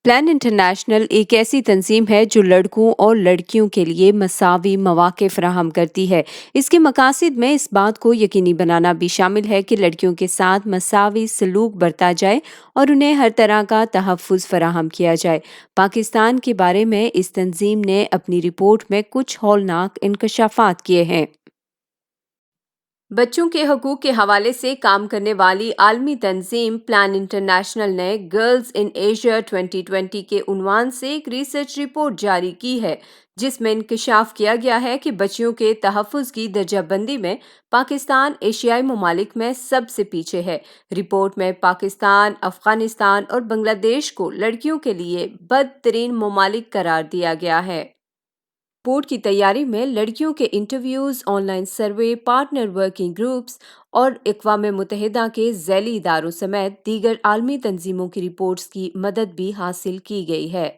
Plan international ایک ایسی تنظیم ہے جو لڑکوں اور لڑکیوں کے لیے مساوی مواقع فراہم کرتی ہے۔ اس کے مقاصد میں اس بات کو یقینی بنانا بھی شامل ہے کہ لڑکیوں کے ساتھ مساوی سلوک برتا جائے اور انہیں ہر طرح کا تحفظ فراہم کیا جائے۔ پاکستان کے بارے میں اس تنظیم نے اپنی رپورٹ میں کچھ ہولناک انکشافات کیے ہیں۔ بچوں کے حقوق کے حوالے سے کام کرنے والی عالمی تنظیم پلان انٹرنیشنل نے گرلز ان ایشیا 2020 کے عنوان سے ایک ریسرچ رپورٹ جاری کی ہے، جس میں انکشاف کیا گیا ہے کہ بچیوں کے تحفظ کی درجہ بندی میں پاکستان ایشیائی ممالک میں سب سے پیچھے ہے۔ رپورٹ میں پاکستان، افغانستان اور بنگلہ دیش کو لڑکیوں کے لیے بدترین ممالک قرار دیا گیا ہے۔ رپورٹ کی تیاری میں لڑکیوں کے interviews, on line survey, partner working groups اور اقوام متحدہ کے ذیلی اداروں سمیت دیگر عالمی تنظیموں کی رپورٹس کی مدد بھی حاصل کی گئی ہے۔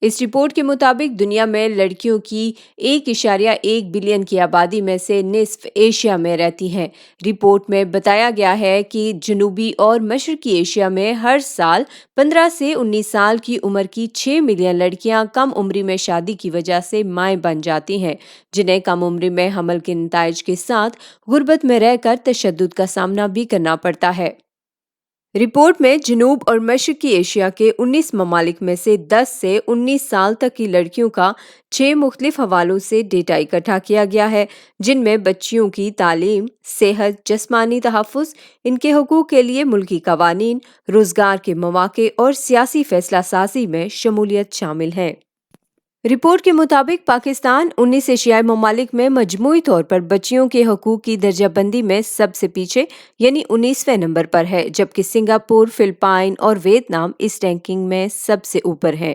اس رپورٹ کے مطابق دنیا میں لڑکیوں کی 1.1 بلین کی آبادی میں سے نصف ایشیا میں رہتی ہیں۔ رپورٹ میں بتایا گیا ہے کہ جنوبی اور مشرقی ایشیا میں ہر سال 15 سے 19 سال کی عمر کی 6 ملین لڑکیاں کم عمری میں شادی کی وجہ سے مائیں بن جاتی ہیں، جنہیں کم عمری میں حمل کے نتائج کے ساتھ غربت میں رہ کر تشدد کا سامنا بھی کرنا پڑتا ہے۔ رپورٹ میں جنوب اور مشرقی ایشیا کے 19 ممالک میں سے 10 سے 19 سال تک کی لڑکیوں کا 6 مختلف حوالوں سے ڈیٹا اکٹھا کیا گیا ہے، جن میں بچیوں کی تعلیم، صحت، جسمانی تحفظ، ان کے حقوق کے لیے ملکی قوانین، روزگار کے مواقع اور سیاسی فیصلہ سازی میں شمولیت شامل ہیں۔ رپورٹ کے مطابق پاکستان 19 ایشیائی ممالک میں مجموعی طور پر بچیوں کے حقوق کی درجہ بندی میں سب سے پیچھے یعنی 19ویں نمبر پر ہے، جبکہ سنگاپور، فلپائن اور ویتنام اس رینکنگ میں سب سے اوپر ہیں۔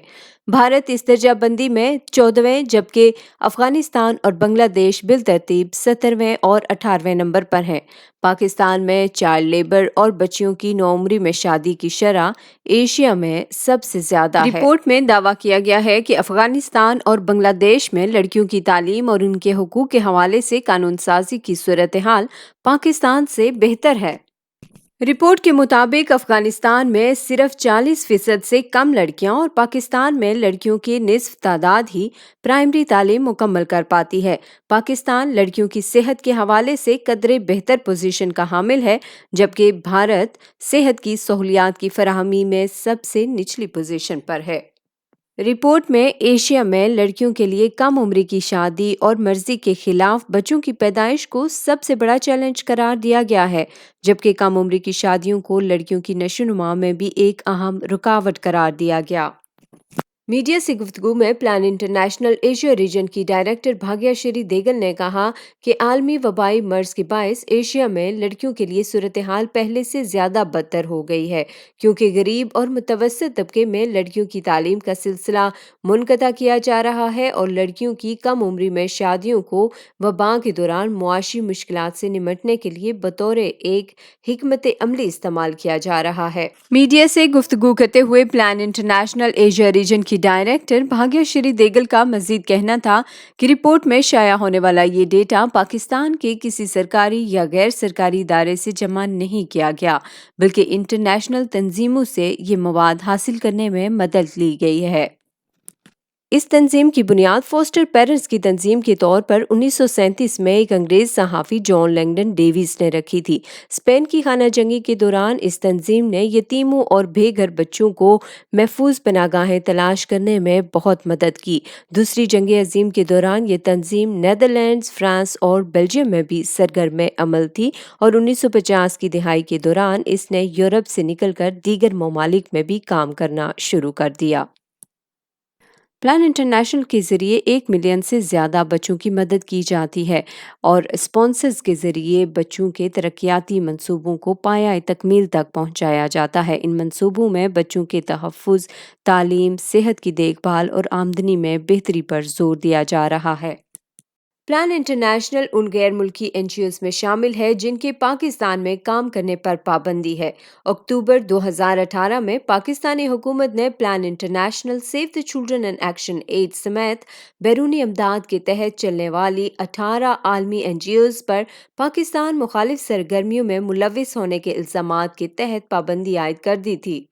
بھارت اس درجہ بندی میں 14ویں، جبکہ افغانستان اور بنگلہ دیش بالترتیب 17ویں اور 18ویں نمبر پر ہیں۔ پاکستان میں چائلڈ لیبر اور بچیوں کی نوعمری میں شادی کی شرح ایشیا میں سب سے زیادہ ہے۔ رپورٹ میں دعویٰ کیا گیا ہے کہ افغانستان اور بنگلہ دیش میں لڑکیوں کی تعلیم اور ان کے حقوق کے حوالے سے قانون سازی کی صورتحال پاکستان سے بہتر ہے۔ رپورٹ کے مطابق افغانستان میں صرف 40% سے کم لڑکیاں اور پاکستان میں لڑکیوں کی نصف تعداد ہی پرائمری تعلیم مکمل کر پاتی ہے۔ پاکستان لڑکیوں کی صحت کے حوالے سے قدرے بہتر پوزیشن کا حامل ہے، جبکہ بھارت صحت کی سہولیات کی فراہمی میں سب سے نچلی پوزیشن پر ہے۔ رپورٹ میں ایشیا میں لڑکیوں کے لیے کم عمری کی شادی اور مرضی کے خلاف بچوں کی پیدائش کو سب سے بڑا چیلنج قرار دیا گیا ہے، جبکہ کم عمری کی شادیوں کو لڑکیوں کی نشوونما میں بھی ایک اہم رکاوٹ قرار دیا گیا۔ میڈیا سے گفتگو میں پلان انٹرنیشنل ایشیا ریجن کی ڈائریکٹر بھاگیہ شری دیگل نے کہا کہ عالمی وبائی مرض کے باعث ایشیا میں لڑکیوں کے لیے صورتحال پہلے سے زیادہ بدتر ہو گئی ہے، کیونکہ غریب اور متوسط طبقے میں لڑکیوں کی تعلیم کا سلسلہ منقطع کیا جا رہا ہے اور لڑکیوں کی کم عمری میں شادیوں کو وبا کے دوران معاشی مشکلات سے نمٹنے کے لیے بطور ایک حکمت عملی استعمال کیا جا رہا ہے۔ میڈیا سے گفتگو کرتے ہوئے پلان انٹرنیشنل ایشیا ریجن کی ڈائریکٹر بھاگیہ شری دیگل کا مزید کہنا تھا کہ رپورٹ میں شائع ہونے والا یہ ڈیٹا پاکستان کے کسی سرکاری یا غیر سرکاری ادارے سے جمع نہیں کیا گیا، بلکہ انٹرنیشنل تنظیموں سے یہ مواد حاصل کرنے میں مدد لی گئی ہے۔ اس تنظیم کی بنیاد فوسٹر پیرنٹس کی تنظیم کے طور پر 1937 میں ایک انگریز صحافی جان لینگڈن ڈیویز نے رکھی تھی۔ اسپین کی خانہ جنگی کے دوران اس تنظیم نے یتیموں اور بے گھر بچوں کو محفوظ پناہ گاہیں تلاش کرنے میں بہت مدد کی۔ دوسری جنگ عظیم کے دوران یہ تنظیم نیدرلینڈز، فرانس اور بیلجیم میں بھی سرگرم عمل تھی اور 1950 کی دہائی کے دوران اس نے یورپ سے نکل کر دیگر ممالک میں بھی کام کرنا شروع کر دیا۔ پلان انٹرنیشنل کے ذریعے 1 ملین سے زیادہ بچوں کی مدد کی جاتی ہے اور اسپانسرز کے ذریعے بچوں کے ترقیاتی منصوبوں کو پایہ تکمیل تک پہنچایا جاتا ہے۔ ان منصوبوں میں بچوں کے تحفظ، تعلیم، صحت کی دیکھ بھال اور آمدنی میں بہتری پر زور دیا جا رہا ہے۔ پلان انٹرنیشنل ان غیر ملکی NGOs میں شامل ہے جن کے پاکستان میں کام کرنے پر پابندی ہے۔ اکتوبر 2018 میں پاکستانی حکومت نے Plan International, Save the Children and ActionAid سمیت بیرونی امداد کے تحت چلنے والی 18 عالمی NGOs پر پاکستان مخالف سرگرمیوں میں ملوث ہونے کے الزامات کے تحت پابندی عائد کر دی تھی۔